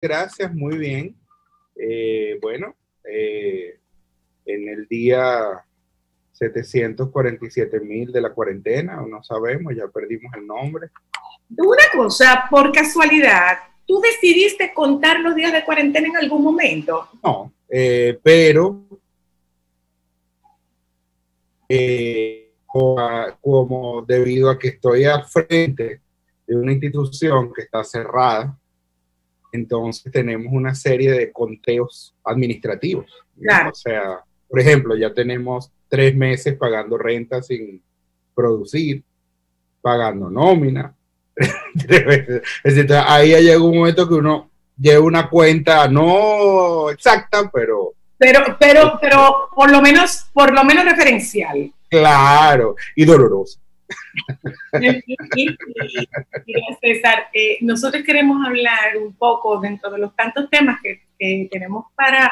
Gracias, muy bien. Bueno, en el día 747.000 de la cuarentena, o no sabemos, ya perdimos el nombre. Una cosa, por casualidad, ¿tú decidiste contar los días de cuarentena en algún momento? No, pero como debido a que estoy al frente de una institución que está cerrada, entonces tenemos una serie de conteos administrativos. Claro. O sea, por ejemplo, ya tenemos 3 meses pagando renta sin producir, pagando nómina. Es decir, ahí llega un momento que uno lleva una cuenta no exacta, pero por lo menos referencial. Claro, y doloroso. César, nosotros queremos hablar un poco dentro de los tantos temas que tenemos para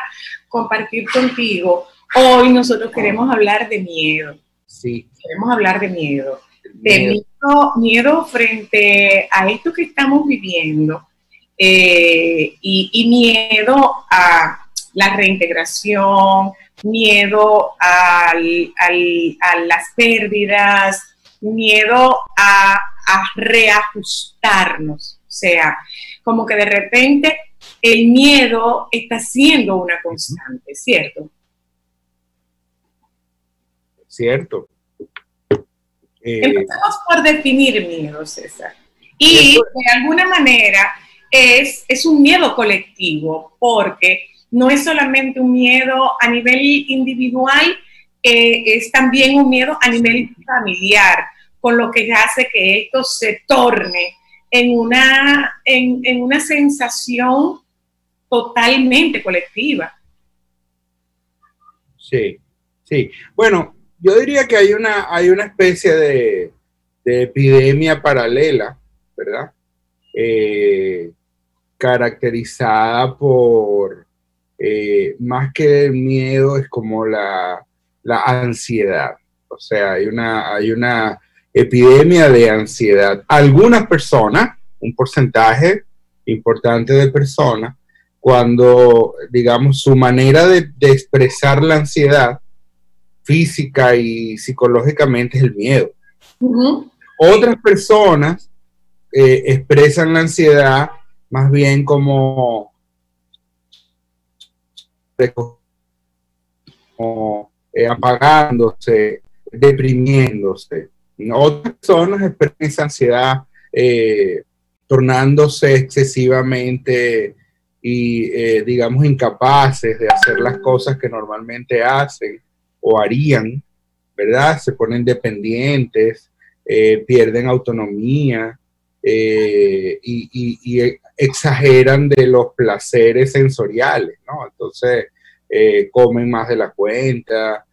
compartir contigo. Hoy nosotros queremos hablar de miedo. Sí. Queremos hablar de miedo. Miedo frente a esto que estamos viviendo y miedo a la reintegración, miedo a las pérdidas, miedo a reajustarnos. O sea, como que de repente el miedo está siendo una constante, ¿cierto? Cierto. Empezamos por definir miedo, César. Y de alguna manera es un miedo colectivo, porque no es solamente un miedo a nivel individual, es también un miedo a nivel familiar, con lo que hace que esto se torne en una sensación totalmente colectiva. Sí, sí. Bueno, yo diría que hay una especie de epidemia paralela, ¿verdad? Caracterizada por, más que el miedo, es como la ansiedad. O sea, hay una epidemia de ansiedad. Algunas personas, un porcentaje importante de personas, cuando, digamos, su manera de expresar la ansiedad física y psicológicamente es el miedo. Otras personas expresan la ansiedad más bien como apagándose, deprimiéndose. Otras personas expresan esa ansiedad tornándose excesivamente y, digamos, incapaces de hacer las cosas que normalmente hacen o harían, ¿verdad? Se ponen dependientes, pierden autonomía y exageran de los placeres sensoriales, ¿no? Entonces, comen más de la cuenta,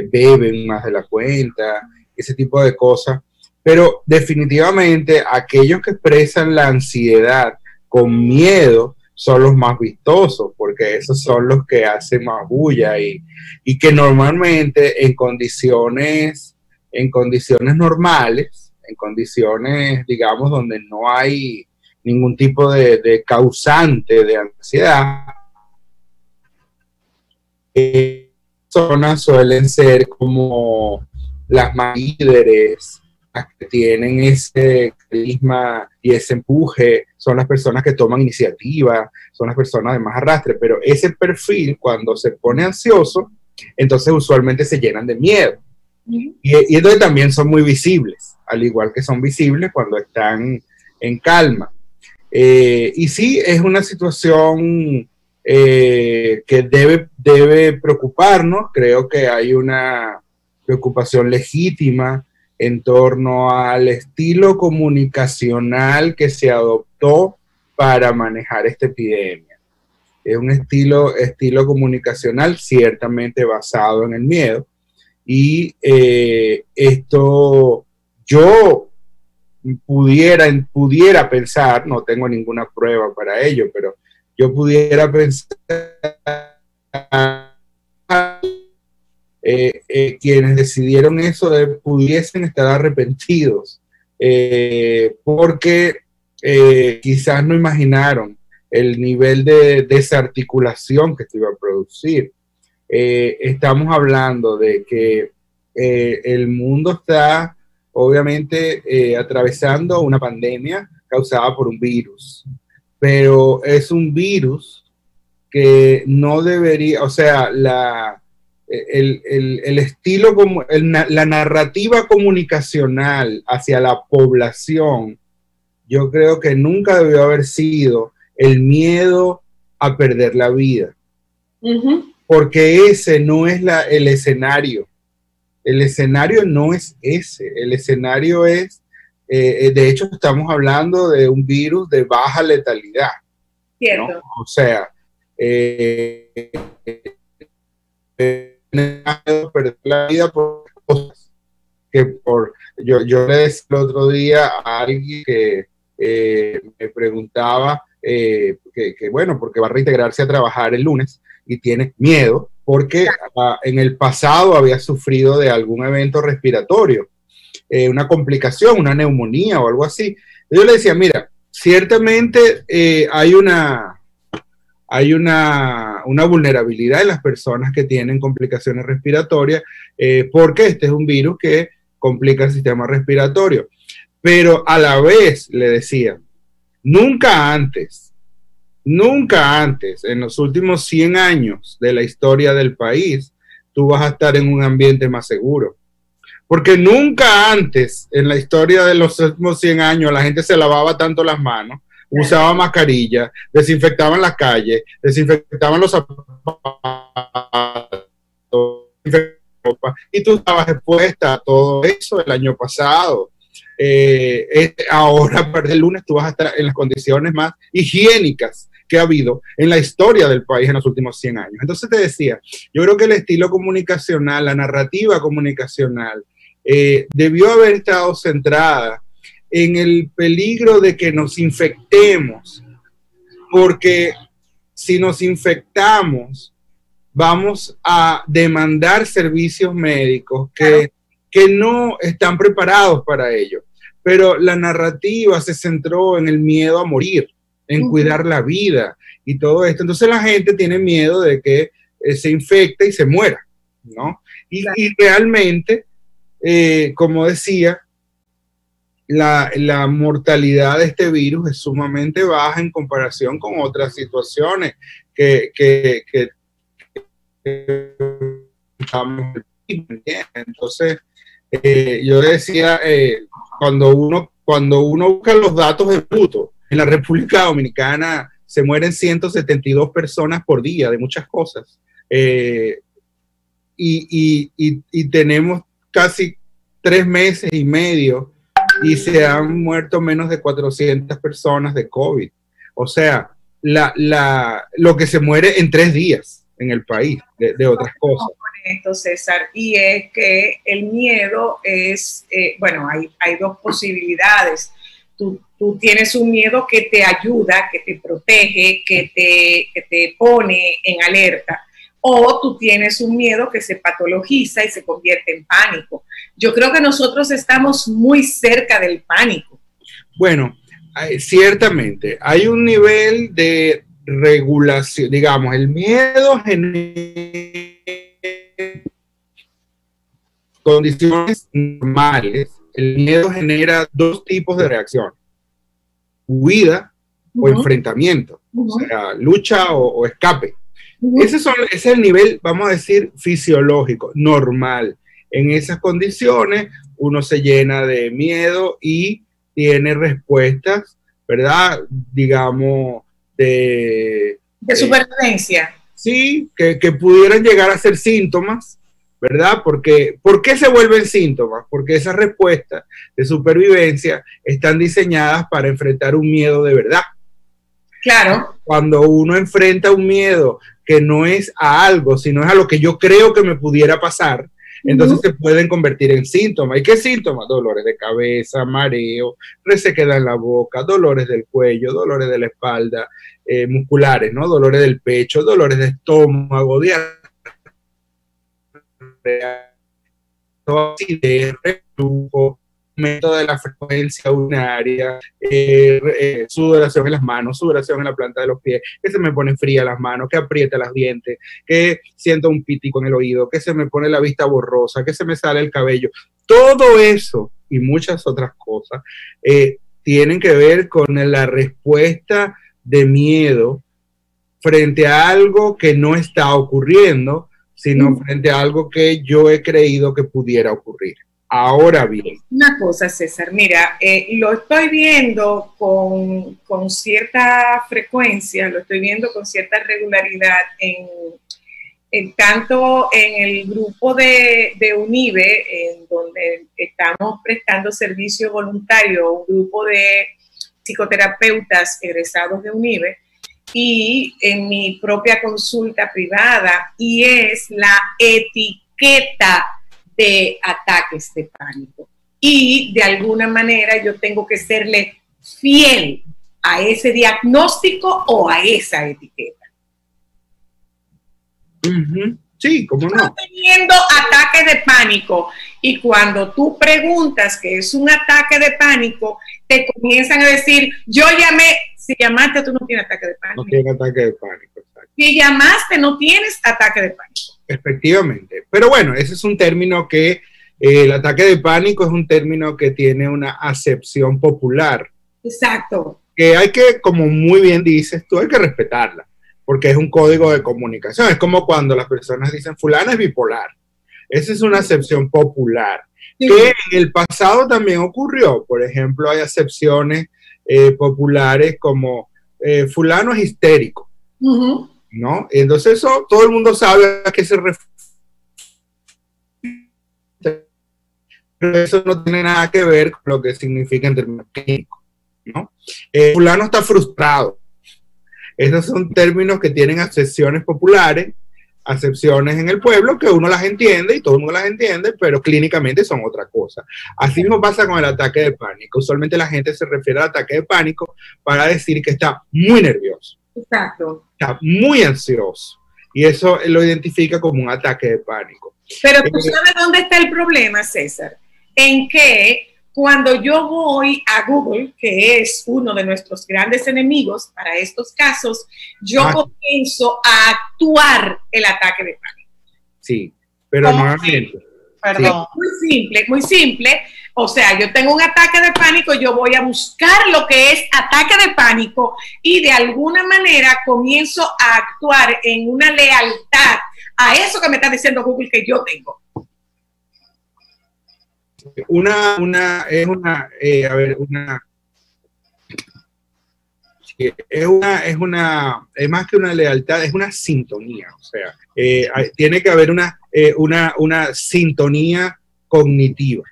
beben más de la cuenta, ese tipo de cosas. Pero definitivamente aquellos que expresan la ansiedad con miedo son los más vistosos, porque esos son los que hacen más bulla y que normalmente en condiciones normales, en condiciones, digamos, donde no hay ningún tipo de causante de ansiedad, personas suelen ser como las más líderes, las que tienen ese carisma y ese empuje, son las personas que toman iniciativa, son las personas de más arrastre, pero ese perfil, cuando se pone ansioso, entonces usualmente se llenan de miedo. Y entonces también son muy visibles, al igual que son visibles cuando están en calma. Y sí, es una situación que debe preocuparnos. Creo que hay una preocupación legítima en torno al estilo comunicacional que se adoptó para manejar esta epidemia. Es un estilo comunicacional ciertamente basado en el miedo. Y esto yo pudiera pensar, no tengo ninguna prueba para ello, pero yo pudiera pensar quienes decidieron eso pudiesen estar arrepentidos, porque quizás no imaginaron el nivel de desarticulación que esto iba a producir. Estamos hablando de que el mundo está obviamente atravesando una pandemia causada por un virus, pero es un virus que no debería, o sea, el estilo, la narrativa comunicacional hacia la población, yo creo que nunca debió haber sido el miedo a perder la vida. Porque ese no es el escenario. El escenario no es ese. El escenario es, de hecho, estamos hablando de un virus de baja letalidad. Cierto. ¿No? O sea, perder la vida por cosas que yo le decía el otro día a alguien que me preguntaba que bueno, porque va a reintegrarse a trabajar el lunes y tiene miedo porque en el pasado había sufrido de algún evento respiratorio, una complicación, una neumonía o algo así. Yo le decía, mira, ciertamente hay una vulnerabilidad en las personas que tienen complicaciones respiratorias, porque este es un virus que complica el sistema respiratorio. Pero a la vez, le decía, nunca antes, en los últimos 100 años de la historia del país, tú vas a estar en un ambiente más seguro. Porque nunca antes, en la historia de los últimos 100 años, la gente se lavaba tanto las manos, usaba mascarilla, desinfectaban las calles, desinfectaban los zapatos, y tú estabas expuesta a todo eso el año pasado. Ahora, a partir del lunes, tú vas a estar en las condiciones más higiénicas que ha habido en la historia del país en los últimos 100 años. Entonces te decía, yo creo que el estilo comunicacional, la narrativa comunicacional, debió haber estado centrada en el peligro de que nos infectemos, porque si nos infectamos, vamos a demandar servicios médicos que no están preparados para ello. Pero la narrativa se centró en el miedo a morir, en cuidar la vida y todo esto. Entonces la gente tiene miedo de que se infecte y se muera, ¿no? Y realmente, como decía, la mortalidad de este virus es sumamente baja en comparación con otras situaciones que estamos. Entonces, yo decía, cuando uno busca los datos de luto, en la República Dominicana se mueren 172 personas por día de muchas cosas, y tenemos casi 3 meses y medio y se han muerto menos de 400 personas de COVID. O sea, lo que se muere en 3 días en el país de otras cosas. Esto, César, y es que el miedo es, bueno, hay 2 posibilidades. Tú tienes un miedo que te ayuda, que te protege, que te pone en alerta, o tú tienes un miedo que se patologiza y se convierte en pánico. Yo creo que nosotros estamos muy cerca del pánico. Bueno, ciertamente, hay un nivel de regulación, digamos, el miedo genera condiciones normales, el miedo genera 2 tipos de reacción: huida o enfrentamiento, o sea, lucha o escape. Ese es el nivel, vamos a decir, fisiológico, normal. En esas condiciones, uno se llena de miedo y tiene respuestas, ¿verdad? Digamos, de supervivencia. Sí, que pudieran llegar a ser síntomas, ¿verdad? ¿Por qué se vuelven síntomas? Porque esas respuestas de supervivencia están diseñadas para enfrentar un miedo de verdad. Claro. Cuando uno enfrenta un miedo que no es a algo, sino es a lo que yo creo que me pudiera pasar, entonces se pueden convertir en síntomas. ¿Y qué síntomas? Dolores de cabeza, mareo, resequedad en la boca, dolores del cuello, dolores de la espalda, musculares, ¿no? Dolores del pecho, dolores de estómago, diarrea, reflujo, aumento de la frecuencia urinaria, sudoración en las manos, sudoración en la planta de los pies, que se me ponen frías las manos, que aprieta los dientes, que siento un pitico en el oído, que se me pone la vista borrosa, que se me sale el cabello. Todo eso y muchas otras cosas tienen que ver con la respuesta de miedo frente a algo que no está ocurriendo, sino frente a algo que yo he creído que pudiera ocurrir. Ahora bien. Una cosa, César, mira, lo estoy viendo con cierta frecuencia, lo estoy viendo con cierta regularidad tanto en el grupo de UNIBE, en donde estamos prestando servicio voluntario, un grupo de psicoterapeutas egresados de UNIBE, y en mi propia consulta privada, y es la etiqueta de ataques de pánico. Y de alguna manera yo tengo que serle fiel a ese diagnóstico o a esa etiqueta. Sí, ¿cómo no? Estoy teniendo ataques de pánico, y cuando tú preguntas qué es un ataque de pánico, te comienzan a decir, yo llamé. Si llamaste, tú no tienes ataque de pánico. No tienes ataque de pánico, exacto. Si llamaste, no tienes ataque de pánico. Efectivamente. Pero bueno, ese es un término que, el ataque de pánico es un término que tiene una acepción popular. Exacto. Que hay que, como muy bien dices tú, hay que respetarla, porque es un código de comunicación. Es como cuando las personas dicen, fulano es bipolar. Esa es una acepción popular. Sí. Que en el pasado también ocurrió. Por ejemplo, hay acepciones populares como fulano es histérico, ¿no? Entonces eso todo el mundo sabe a qué se refiere, pero eso no tiene nada que ver con lo que significa en términos clínicos, ¿no? Fulano está frustrado. Esos son términos que tienen acepciones populares, acepciones en el pueblo que uno las entiende y todo el mundo las entiende, pero clínicamente son otra cosa. Así mismo pasa con el ataque de pánico. Usualmente la gente se refiere al ataque de pánico para decir que está muy nervioso. Exacto. Está muy ansioso. Y eso lo identifica como un ataque de pánico. Pero tú sabes dónde está el problema, César. En que cuando yo voy a Google, que es uno de nuestros grandes enemigos para estos casos, yo comienzo a actuar el ataque de pánico. Sí, pero nuevamente. Perdón. Sí, muy simple. O sea, yo tengo un ataque de pánico, yo voy a buscar lo que es ataque de pánico y de alguna manera comienzo a actuar en una lealtad a eso que me está diciendo Google que yo tengo. Es más que una lealtad, es una sintonía. O sea, tiene que haber una sintonía cognitiva,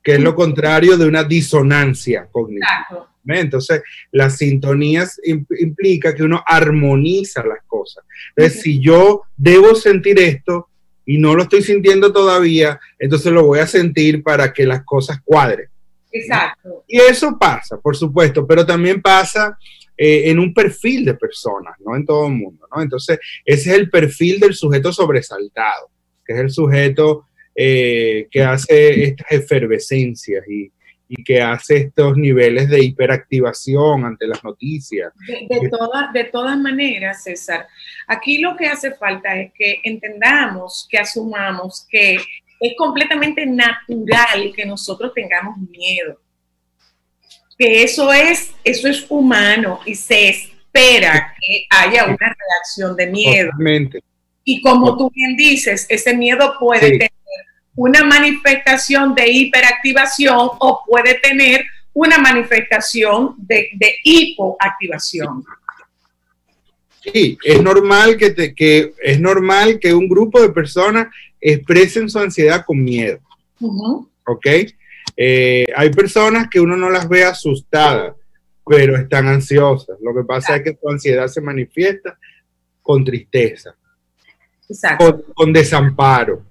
que es lo contrario de una disonancia cognitiva. Claro. Entonces, las sintonías implica que uno armoniza las cosas. Entonces, si yo debo sentir esto y no lo estoy sintiendo todavía, entonces lo voy a sentir para que las cosas cuadren. Exacto. Y eso pasa, por supuesto, pero también pasa en un perfil de personas, no en todo el mundo, ¿no? Entonces, ese es el perfil del sujeto sobresaltado, que es el sujeto que hace estas efervescencias y que hace estos niveles de hiperactivación ante las noticias. De todas maneras, César, aquí lo que hace falta es que entendamos, que asumamos que es completamente natural que nosotros tengamos miedo. Que eso es humano y se espera que haya una reacción de miedo. Totalmente. Y como tú bien dices, ese miedo puede tener una manifestación de hiperactivación o puede tener una manifestación de hipoactivación. Sí, es normal que un grupo de personas expresen su ansiedad con miedo. ¿Ok? Hay personas que uno no las ve asustadas, pero están ansiosas. Lo que pasa es que su ansiedad se manifiesta con tristeza, con desamparo,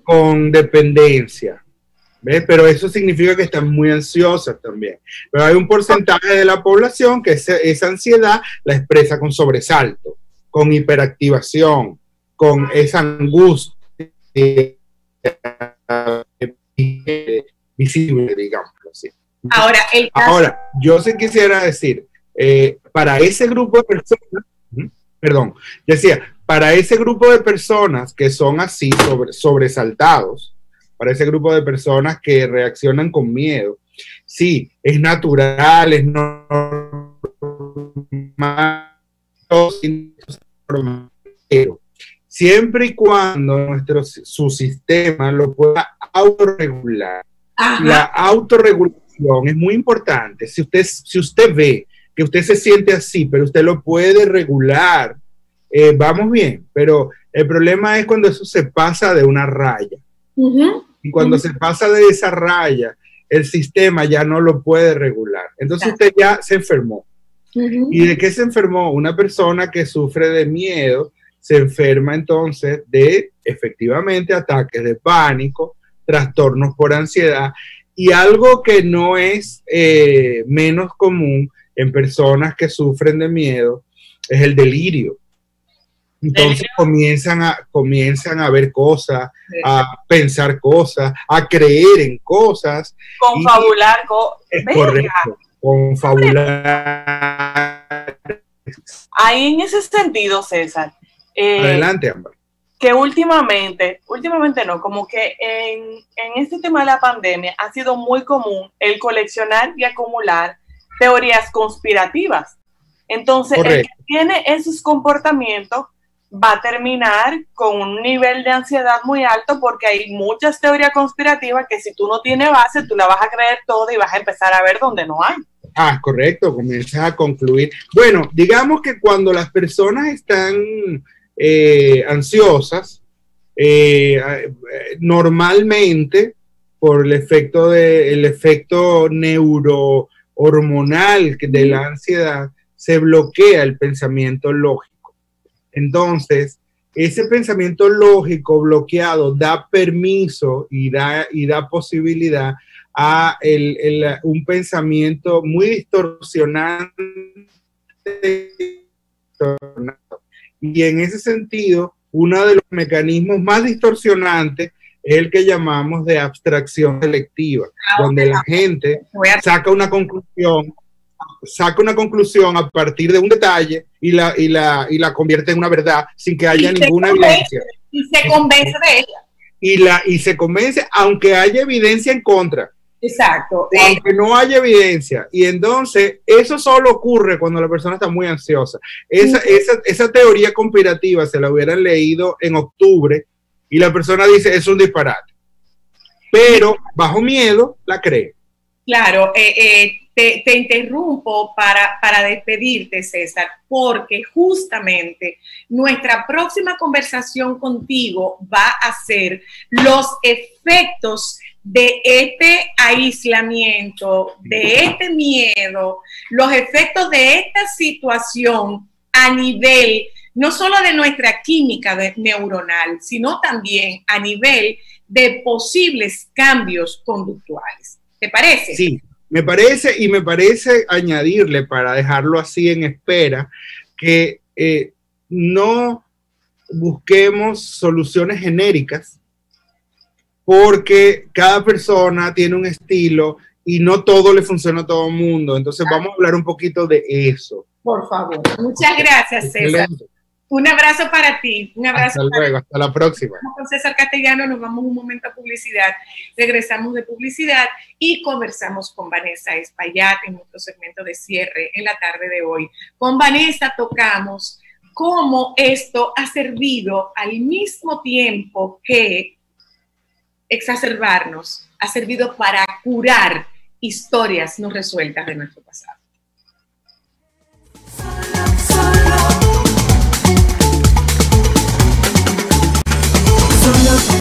con dependencia. ¿Ves? Pero eso significa que están muy ansiosas también. Pero hay un porcentaje de la población que esa ansiedad la expresa con sobresalto, con hiperactivación, con esa angustia visible, digámoslo así. Ahora, Ahora, yo sí quisiera decir, para ese grupo de personas, perdón, decía, para ese grupo de personas que son así sobresaltados, para ese grupo de personas que reaccionan con miedo, sí, es natural, es normal, pero siempre y cuando su sistema lo pueda autorregular. La autorregulación es muy importante. Si usted ve que usted se siente así, pero usted lo puede regular, vamos bien, pero el problema es cuando eso se pasa de una raya. Y cuando se pasa de esa raya, el sistema ya no lo puede regular. Entonces usted ya se enfermó. ¿Y de qué se enfermó? Una persona que sufre de miedo se enferma entonces de, efectivamente, ataques de pánico, trastornos por ansiedad, y algo que no es menos común en personas que sufren de miedo es el delirio. Entonces comienzan a ver cosas, a pensar cosas, a creer en cosas. Confabular. Es correcto, confabular. Ahí en ese sentido, César. Adelante, Ámbar. Que últimamente no, como que en este tema de la pandemia ha sido muy común el coleccionar y acumular teorías conspirativas. Entonces, el que tiene esos comportamientos va a terminar con un nivel de ansiedad muy alto porque hay muchas teorías conspirativas que si tú no tienes base, tú la vas a creer toda y vas a empezar a ver donde no hay. Correcto, comienzas a concluir. Bueno, digamos que cuando las personas están ansiosas, normalmente por el efecto neurohormonal de la ansiedad, se bloquea el pensamiento lógico. Entonces, ese pensamiento lógico bloqueado da permiso y da posibilidad a un pensamiento muy distorsionante. Y en ese sentido, uno de los mecanismos más distorsionantes es el que llamamos de abstracción selectiva, donde la gente saca una conclusión a partir de un detalle y la convierte en una verdad sin que haya ninguna evidencia. Y se convence de ella. Y se convence aunque haya evidencia en contra. Exacto. Aunque no haya evidencia. Y entonces, eso solo ocurre cuando la persona está muy ansiosa. Esa teoría conspirativa se la hubieran leído en octubre y la persona dice, es un disparate. Pero, bajo miedo, la cree. Claro, te interrumpo para despedirte, César, porque justamente nuestra próxima conversación contigo va a ser los efectos de este aislamiento, de este miedo, los efectos de esta situación a nivel no solo de nuestra química neuronal, sino también a nivel de posibles cambios conductuales. ¿Te parece? Sí, me parece añadirle, para dejarlo así en espera, que no busquemos soluciones genéricas, porque cada persona tiene un estilo y no todo le funciona a todo el mundo. Entonces vamos a hablar un poquito de eso. Por favor. Muchas gracias, César. Excelente. Un abrazo para ti. Un abrazo. Hasta luego, hasta la próxima. Con César Castellano nos vamos un momento a publicidad. Regresamos de publicidad y conversamos con Vanessa Espaillat en nuestro segmento de cierre en la tarde de hoy. Con Vanessa tocamos cómo esto ha servido al mismo tiempo que exacerbarnos, ha servido para curar historias no resueltas de nuestro pasado.